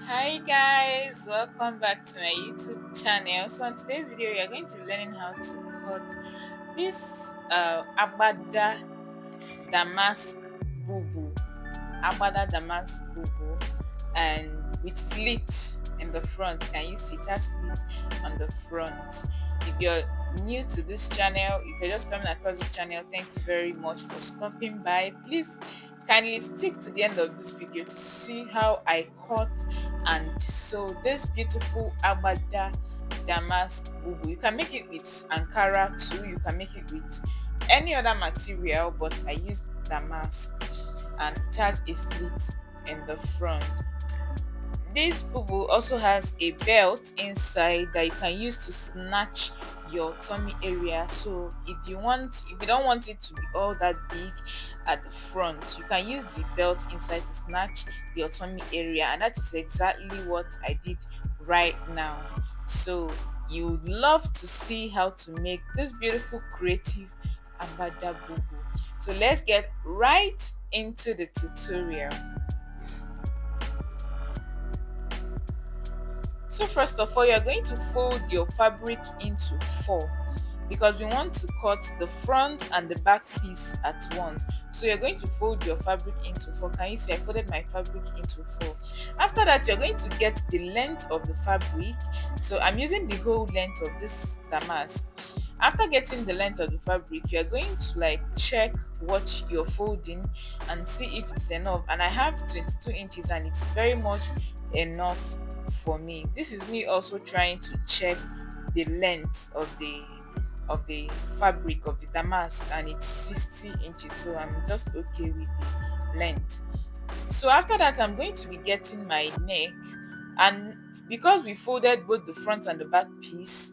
Hi guys, welcome back to my YouTube channel. So in today's video we are going to be learning how to cut this agbada damask bubu and with slit in the front. Can you see it has slit on the front? If you're new to this channel, if you're just coming across the channel, thank you very much for stopping by. Please kindly stick to the end of this video to see how I cut and sew this beautiful agbada damask bubu. You can make it with ankara too, you can make it with any other material, but I used damask and it has a slit in the front. This bubu also has a belt inside that you can use to snatch your tummy area. So if you don't want it to be all that big at the front, you can use the belt inside to snatch your tummy area, and that is exactly what I did right now. So you love to see how to make this beautiful creative abada bubu. So let's get right into the tutorial. So first of all, you're going to fold your fabric into 4 because we want to cut the front and the back piece at once. So you're going to fold your fabric into 4. Can you see I folded my fabric into 4? After that, you're going to get the length of the fabric. So I'm using the whole length of this damask. After getting the length of the fabric, you're going to check what you're folding and see if it's enough. And I have 22 inches and it's very much enough for me. This is me also trying to check the length of the fabric of the damask, and it's 60 inches, so I'm just okay with the length. So after that, I'm going to be getting my neck, and because we folded both the front and the back piece,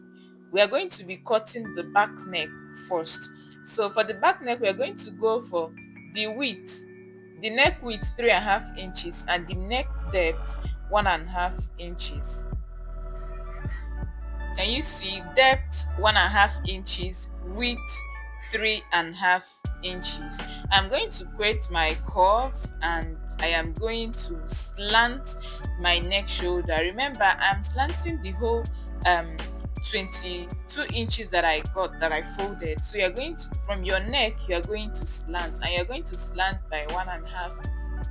we are going to be cutting the back neck first. So for the back neck, we are going to go for the width, the neck width 3.5 inches and the neck depth 1.5 inches. Can you see? Depth 1.5 inches, width 3.5 inches. I'm going to create my curve and I am going to slant my neck shoulder. Remember, I'm slanting the whole 22 inches that I folded. So you're going to, from your neck, you're going to slant, and you're going to slant by 1.5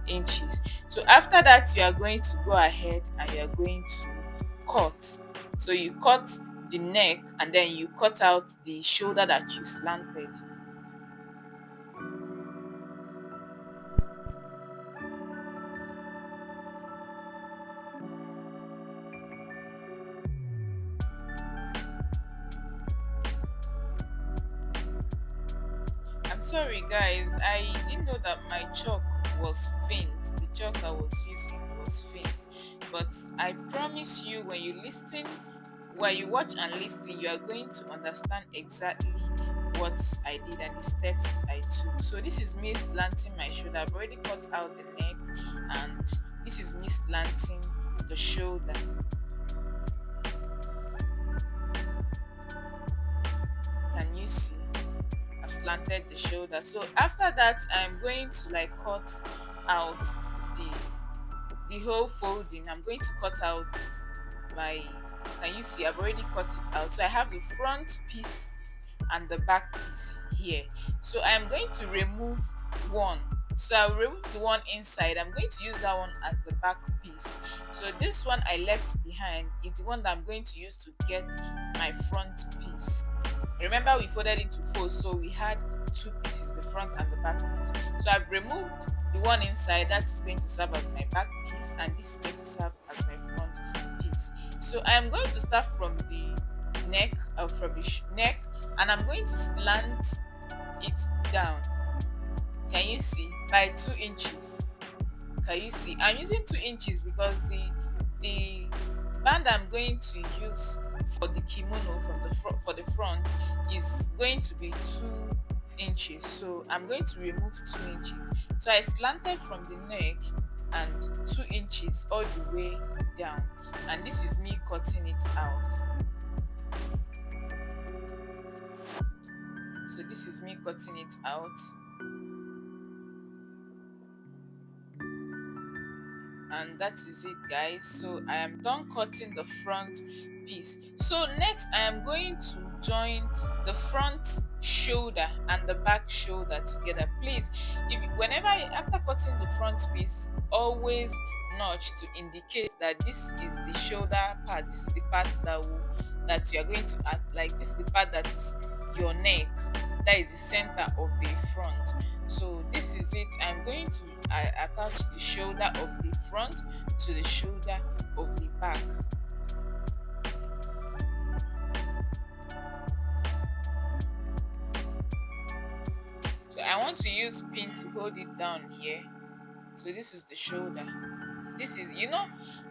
inches. So after that, you are going to go ahead and you're going to cut. So you cut the neck and then you cut out the shoulder that you slanted. I'm sorry guys, I didn't know that my chalk was faint. The chalk I was using was faint. But I promise you, when you listen, while you watch and listen, you are going to understand exactly what I did and the steps I took. So this is me slanting my shoulder. I've already cut out the neck, and this is me slanting the shoulder. Can you see? I've slanted the shoulder. So after that, I'm going to cut out the whole folding. I'm going to cut out my, can you see? I've already cut it out. So I have the front piece and the back piece here. So I'm going to remove one. So I'll remove the one inside. I'm going to use that one as the back piece. So this one I left behind is the one that I'm going to use to get my front piece. Remember, we folded into 4, so we had 2 pieces, the front and the back piece. So I've removed the one inside. That is going to serve as my back piece, and this is going to serve as my front piece. So I'm going to start from the neck, neck, and I'm going to slant it down. Can you see? By 2 inches. Can you see? I'm using 2 inches because the band I'm going to use for the kimono for the front is going to be 2 inches. So I'm going to remove 2 inches. So I slanted from the neck and 2 inches all the way down, and this is me cutting it out. So this is me cutting it out. and that is it, guys. So I am done cutting the front piece. So next I am going to join the front shoulder and the back shoulder together. Please, whenever after cutting the front piece, always notch to indicate that this is the shoulder part, this is the part that you are going to add, like this is the part that is your neck, that is the center of the front. So this is it. I'm going to attach the shoulder of the front to the shoulder of the back. So I want to use pin to hold it down here. So this is the shoulder. This is,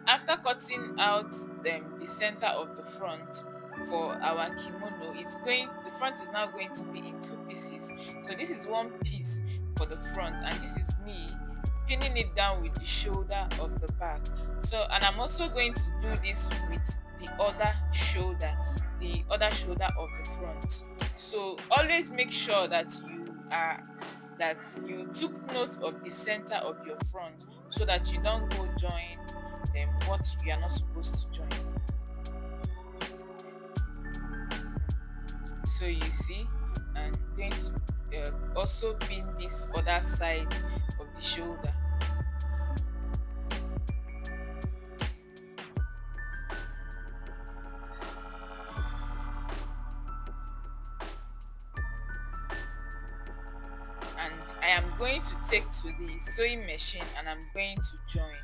after cutting out the center of the front for our kimono, the front is now going to be in two pieces. So this is one piece for the front, and this is me pinning it down with the shoulder of the back. So, and I'm also going to do this with the other shoulder of the front. So always make sure that you took note of the center of your front, so that you don't go join what you are not supposed to join. So you see, I'm going to also pin this other side of the shoulder. And I am going to take to the sewing machine and I'm going to join.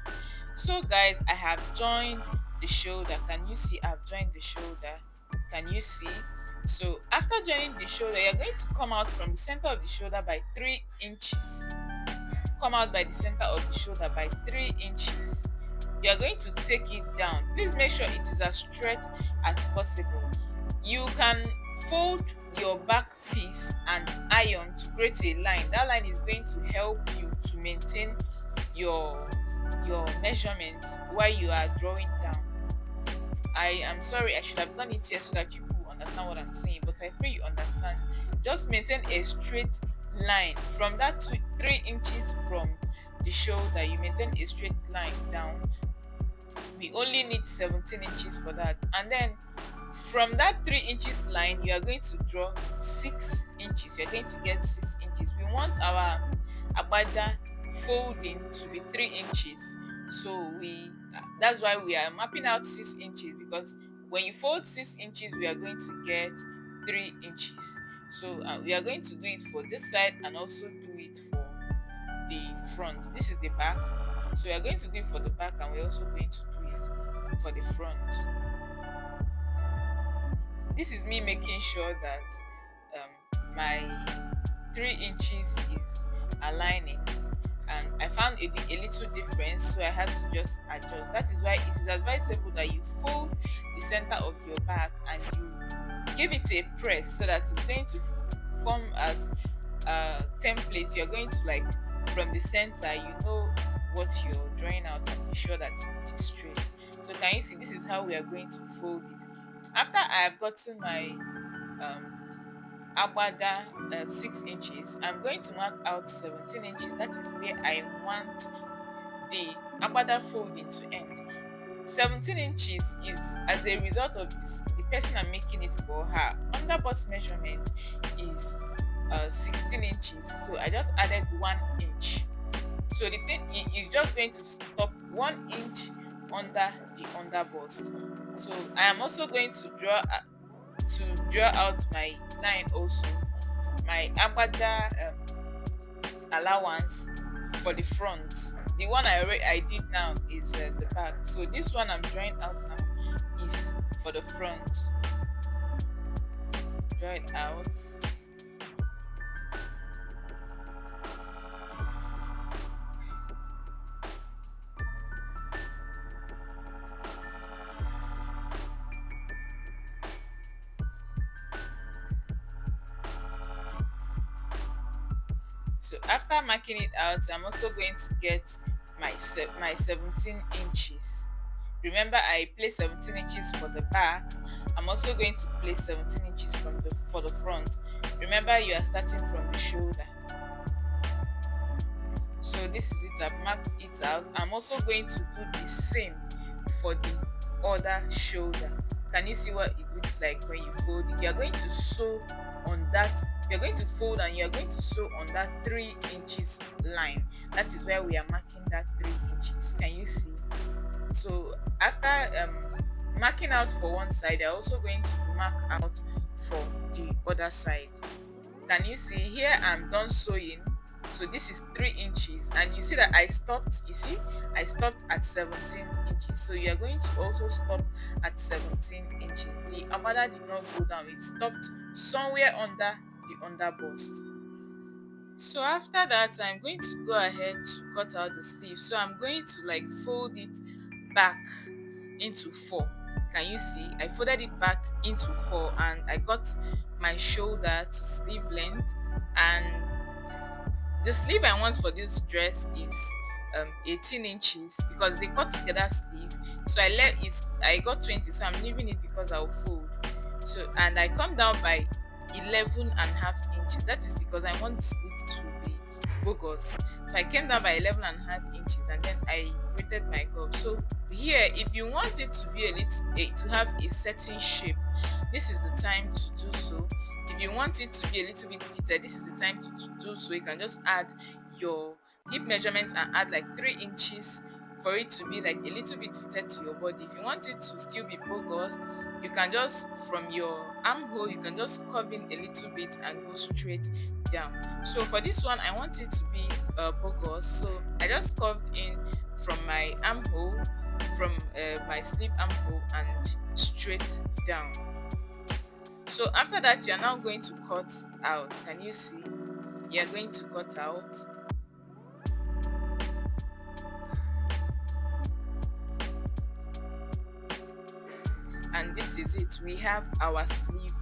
So guys, I have joined the shoulder. Can you see? I've joined the shoulder. Can you see? So after joining the shoulder, you're going to come out from the center of the shoulder by 3 inches. Come out by the center of the shoulder by 3 inches. You are going to take it down. Please make sure it is as straight as possible. You can fold your back piece and iron to create a line. That line is going to help you to maintain your measurements while you are drawing down. I am sorry, I should have done it here so that you understand what I'm saying, but I pray you understand. Just maintain a straight line from that 3 inches from the shoulder. You maintain a straight line down. We only need 17 inches for that, and then from that 3 inches line you are going to draw 6 inches. You're going to get 6 inches. We want our agbada folding to be 3 inches, so that's why we are mapping out 6 inches, because when you fold 6 inches we are going to get 3 inches. So we are going to do it for this side and also do it for the front. This is the back, so we are going to do it for the back, and we're also going to do it for the front. This is me making sure that my 3 inches is aligning, and I found a little difference, so I had to just adjust. That is why it is advisable that you fold the center of your back and you give it a press, so that it's going to form as a template. You're going to, like, from the center, you know what you're drawing out, and be sure that it is straight. So can you see, this is how we are going to fold it. After I have gotten my agbada 6 inches, I'm going to mark out 17 inches. That is where I want the agbada folding to end. 17 inches is as a result of this, the person I'm making it for, her underbust measurement is 16 inches. So I just added 1 inch. So the thing is just going to stop 1 inch under the underbust. So I am also going to draw out my line, also my agbada allowance for the front. The one I did now is the back. So this one I'm drawing out now is for the front. Draw it out. So after marking it out, I'm also going to get my 17 inches. Remember, I placed 17 inches for the back. I'm also going to place 17 inches for the front. Remember, you are starting from the shoulder. So this is it. I've marked it out. I'm also going to do the same for the other shoulder. Can you see what it looks like when you fold it? You're going to sew on that. You're going to fold and you're going to sew on that 3 inches line. That is where we are marking that 3 inches. Can you see? So after marking out for one side, I'm also going to mark out for the other side. Can you see? Here I'm done sewing. So this is 3 inches, and you see that I stopped. You see, I stopped at 17 inches. So you are going to also stop at 17 inches. The abada did not go down, it stopped somewhere under the under bust. So after that, I'm going to go ahead to cut out the sleeve. So I'm going to like fold it back into 4. Can you see? I folded it back into 4 and I got my shoulder to sleeve length, and the sleeve I want for this dress is 18 inches because they cut together sleeve. So I got 20, so I'm leaving it because I'll fold. So, and I come down by 11.5 inches. That is because I want the sleeve to be bogus. So I came down by 11.5 inches and then I braided my curve. So here, if you want it to be to have a certain shape, this is the time to do so. If you want it to be a little bit fitted, this is the time to do so. You can just add your hip measurement and add like 3 inches for it to be like a little bit fitted to your body. If you want it to still be bogus, you can just, from your armhole, you can just curve in a little bit and go straight down. So for this one, I want it to be bogus, so I just curved in from my armhole, from my sleeve armhole, and straight down. So after that, you are now going to cut out. Can you see? You are going to cut out. And this is it. We have our sleeve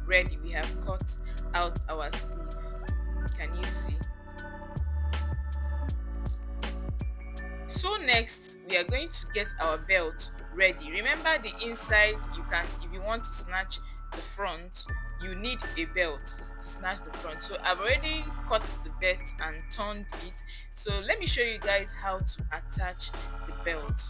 ready. We have cut out our sleeve. Can you see? So next, we are going to get our belt ready. Remember, the inside, you can, if you want to snatch the front, you need a belt to snatch the front. So I've already cut the belt and turned it. So let me show you guys how to attach the belt.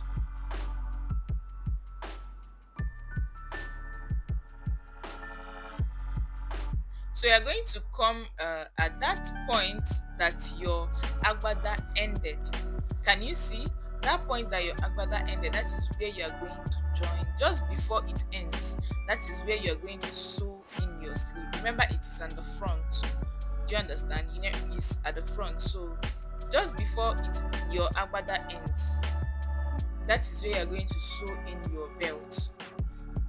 So you're going to come at that point that your agbada ended. Can you see that point that your agbada ended? That is where you are going to join. Just before it ends, that is where you're going to sew in your sleeve. Remember, it is on the front. Do you understand? You know, it's at the front. So just before your agbada ends, that is where you're going to sew in your belt.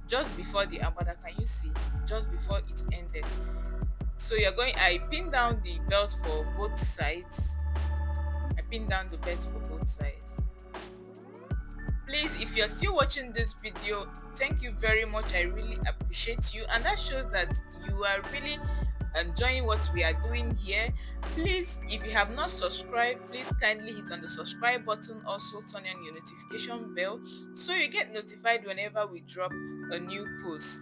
Just before the agbada, can you see? Just before it ended. So I pinned down the belt for both sides. I pinned down the belt for both sides. Please, if you're still watching this video, thank you very much. I really appreciate you, and that shows that you are really enjoying what we are doing here. Please, if you have not subscribed, please kindly hit on the subscribe button. Also turn on your notification bell so you get notified whenever we drop a new post.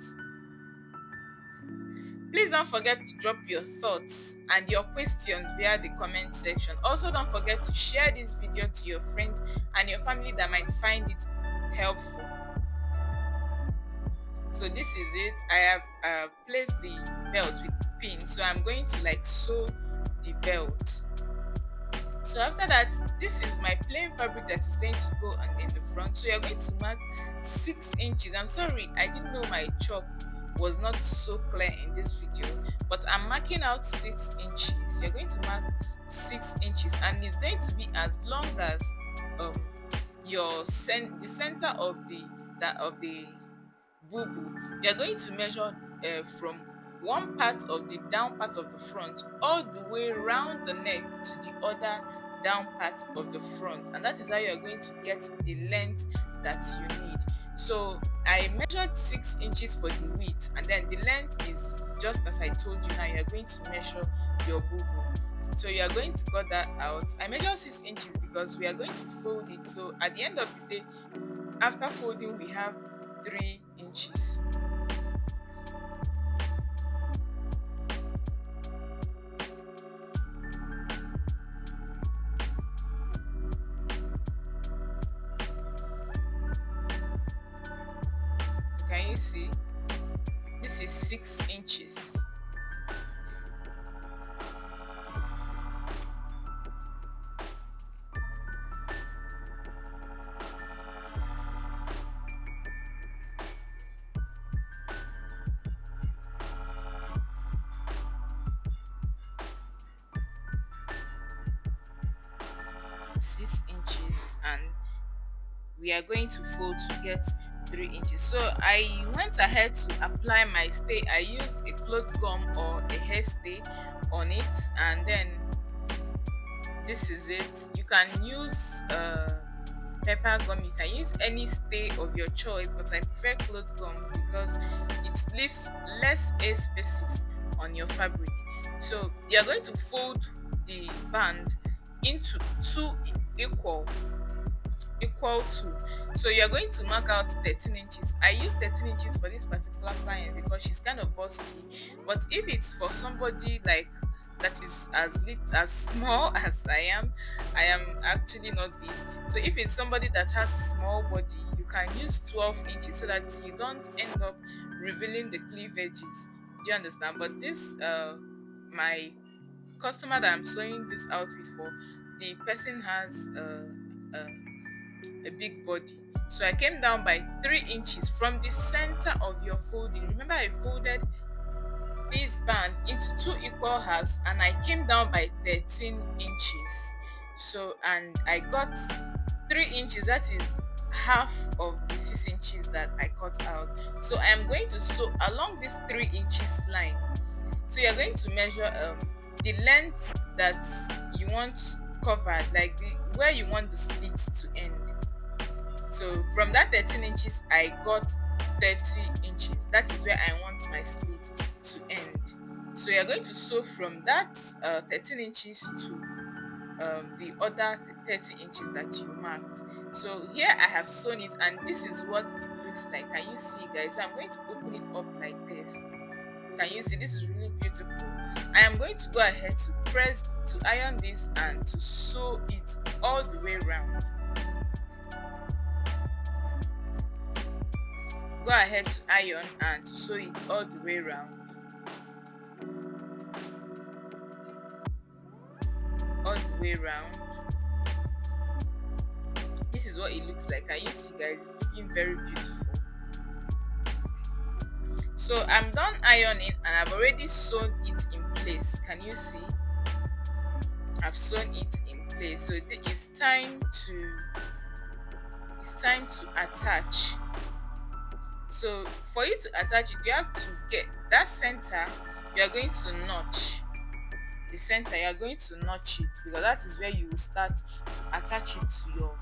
Please don't forget to drop your thoughts and your questions via the comment section. Also, don't forget to share this video to your friends and your family that might find it helpful. So this is it. I have placed the belt with pin, so I'm going to like sew the belt. So after that, this is my plain fabric that is going to go on in the front. So you're going to mark 6 inches. I'm sorry, I didn't know my chalk was not so clear in this video, but I'm marking out 6 inches. You're going to mark 6 inches, and it's going to be as long as the center of the bubu. You're going to measure from one part of the down part of the front all the way round the neck to the other down part of the front, and that is how you're going to get the length that you need. So I measured 6 inches for the width, and then the length is just as I told you. Now you're going to measure your bubu. So you are going to cut that out. I measured 6 inches because we are going to fold it. So at the end of the day, after folding, we have 3 inches. Can you see? This is 6 inches. 6 inches, and we are going to fold to get 3 inches. So I went ahead to apply my stay. I used a cloth gum or a hair stay on it, and then this is it. You can use pepper gum, you can use any stay of your choice, but I prefer cloth gum because it leaves less air spaces on your fabric. So you're going to fold the band into two equal to, so you're going to mark out 13 inches. I use 13 inches for this particular client because she's kind of busty, but if it's for somebody like that is as small as I am actually not big. So if it's somebody that has small body, you can use 12 inches so that you don't end up revealing the cleavages. Do you understand? But this my customer that I'm sewing this outfit for, the person has a big body, so I came down by 3 inches from the center of your folding. Remember, I folded this band into two equal halves and I came down by 13 inches. So, and I got 3 inches, that is half of the 6 inches that I cut out. So I am going to sew along this 3 inches line. So you're going to measure the length that you want covered, like the where you want the slit to end. So from that 13 inches, I got 30 inches. That is where I want my slit to end. So you're going to sew from that 13 inches to the other 30 inches that you marked. So here I have sewn it, and this is what it looks like. Can you see, guys? So I'm going to open it up like this. Can you see? This is really beautiful. I am going to go ahead to iron this and to sew it all the way around. Go ahead to iron and to sew it all the way around. All the way around. This is what it looks like. Can you see, guys? It's looking very beautiful. So I'm done ironing and I've already sewn it in place. Can you see? I've sewn it in place. So it's time to attach. So for you to attach it, you have to get that center. You are going to notch the center. You are going to notch it because that is where you will start to attach it to your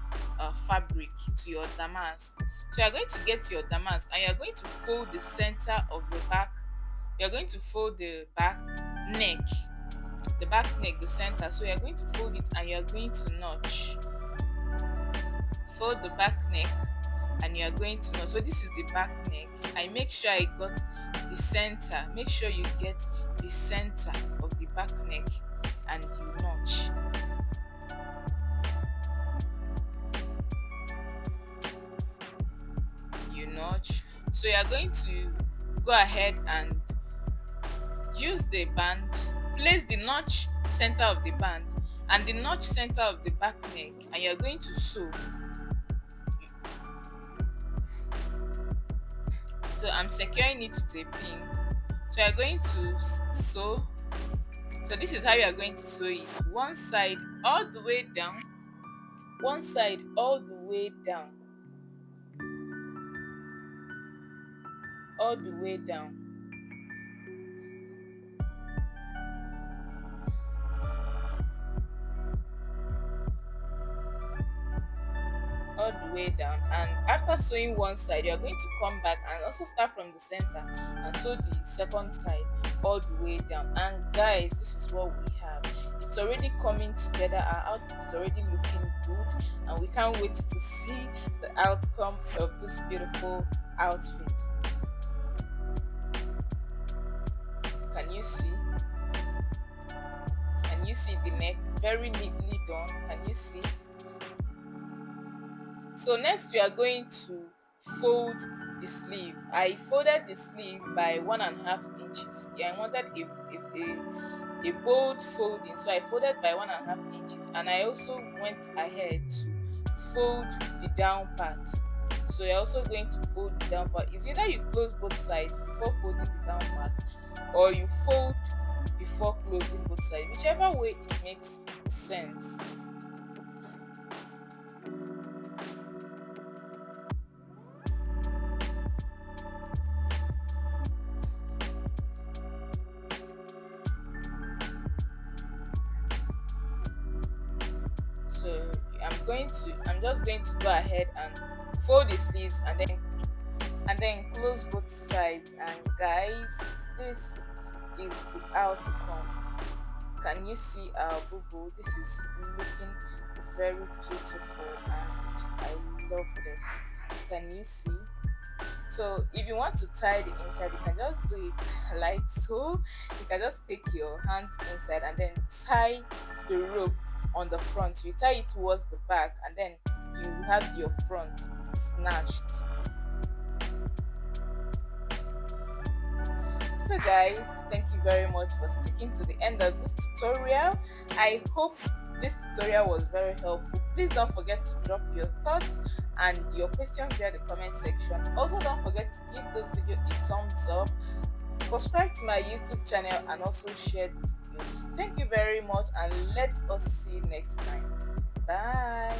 fabric, to your damask. So you are going to get your damask and you are going to fold the center of the back. You are going to fold the back neck, the center. So you are going to fold it and you are going to notch. Fold the back neck and you are going to notch. So this is the back neck. I make sure I got the center. Make sure you get the center of the back neck and you notch. You notch. So you are going to go ahead and use the band, place the notch center of the band and the notch center of the back neck, and you are going to sew. So I'm securing it with a pin. So you're going to sew. So this is how you are going to sew it. One side all the way down. One side all the way down. All the way down. All the way down, and after sewing one side, you are going to come back and also start from the center and sew the second side all the way down. And guys, this is what we have. It's already coming together. Our outfit is already looking good and we can't wait to see the outcome of this beautiful outfit. Can you see? Can you see the neck? Very neatly done. Can you see? So next we are going to fold the sleeve. I folded the sleeve by 1.5 inches. Yeah, I wanted a bold folding, so I folded by 1.5 inches, and I also went ahead to fold the down part. So you're also going to fold the down part. It's either you close both sides before folding the down part, or you fold before closing both sides, whichever way it makes sense. So I'm just going to go ahead and fold the sleeves, and then close both sides. And guys, this is the outcome. Can you see our bubu? This is looking very beautiful, and I love this. Can you see? So if you want to tie the inside, you can just do it like so. You can just take your hands inside and then tie the rope on the front. You tie it towards the back, and then you have your front snatched. So guys, thank you very much for sticking to the end of this tutorial. I hope this tutorial was very helpful. Please don't forget to drop your thoughts and your questions via the comment section. Also, don't forget to give this video a thumbs up, subscribe to my YouTube channel, and also share this video. Thank you very much, and let us see you next time. Bye.